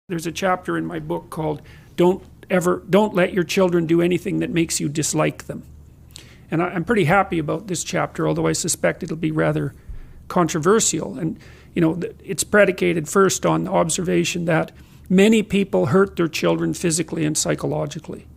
There's a chapter in my book called Don't Let Your Children Do Anything That Makes You Dislike Them. And I'm pretty happy about this chapter, although I suspect it'll be rather controversial. And, you know, it's predicated first on the observation that many people hurt their children physically and psychologically.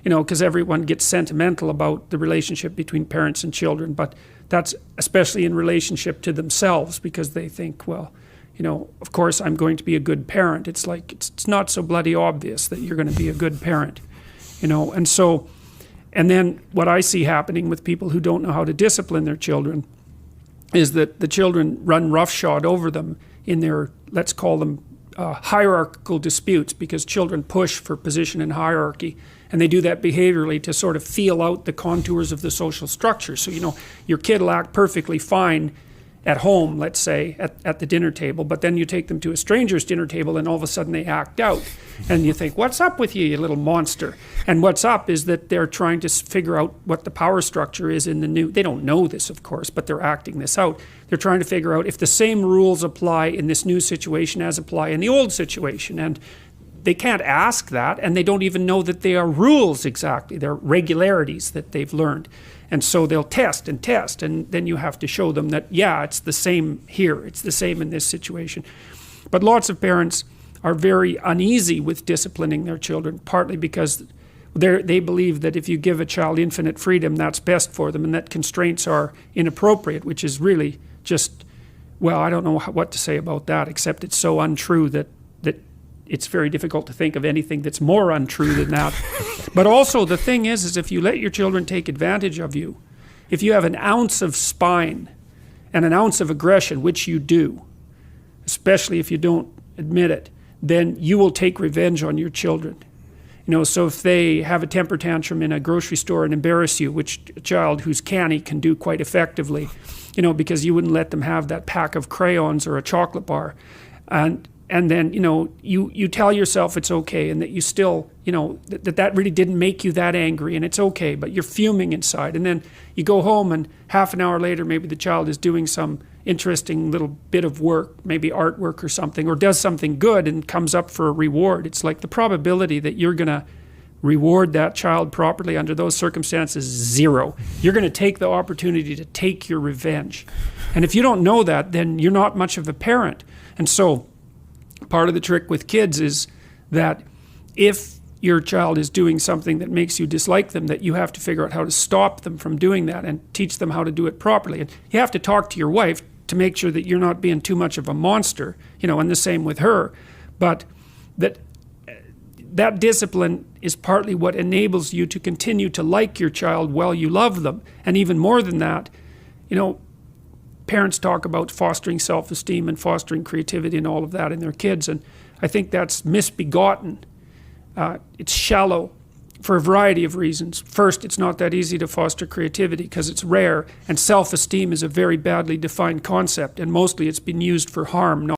You know, because everyone gets sentimental about the relationship between parents and children, but that's especially in relationship to themselves, because they think, well, you know, of course I'm going to be a good parent. It's like, it's not so bloody obvious that you're going to be a good parent, you know. And so, and then what I see happening with people who don't know how to discipline their children is that the children run roughshod over them in their, let's call them hierarchical disputes, because children push for position in hierarchy, and they do that behaviorally to sort of feel out the contours of the social structure. So, you know, your kid will act perfectly fine at home, let's say, at the dinner table, but then you take them to a stranger's dinner table and all of a sudden they act out. And you think, what's up with you, you little monster? And what's up is that they're trying to figure out what the power structure is in the new, they don't know this, of course, but they're acting this out. They're trying to figure out if the same rules apply in this new situation as apply in the old situation. And they can't ask that, and they don't even know that they are rules exactly. They're regularities that they've learned. And so they'll test, and then you have to show them that, yeah, it's the same here, it's the same in this situation. But lots of parents are very uneasy with disciplining their children, partly because they believe that if you give a child infinite freedom, that's best for them, and that constraints are inappropriate, which is really just, well, I don't know what to say about that, except it's so untrue that it's very difficult to think of anything that's more untrue than that. But also the thing is if you let your children take advantage of you, if you have an ounce of spine and an ounce of aggression, which you do, especially if you don't admit it, then you will take revenge on your children. You know, so if they have a temper tantrum in a grocery store and embarrass you, which a child who's canny can do quite effectively, you know, because you wouldn't let them have that pack of crayons or a chocolate bar, and then, you know, you tell yourself it's okay, and that you still, you know, that really didn't make you that angry, and it's okay, but you're fuming inside. And then you go home, and half an hour later, maybe the child is doing some interesting little bit of work, maybe artwork or something, or does something good and comes up for a reward. It's like the probability that you're going to reward that child properly under those circumstances is zero. You're going to take the opportunity to take your revenge. And if you don't know that, then you're not much of a parent. And so part of the trick with kids is that if your child is doing something that makes you dislike them, that you have to figure out how to stop them from doing that and teach them how to do it properly. And you have to talk to your wife to make sure that you're not being too much of a monster, you know, and the same with her. But that discipline is partly what enables you to continue to like your child while you love them. And even more than that, you know, parents talk about fostering self-esteem and fostering creativity and all of that in their kids, and I think that's misbegotten. It's shallow for a variety of reasons. First, it's not that easy to foster creativity because it's rare, and self-esteem is a very badly defined concept, and mostly it's been used for harm, not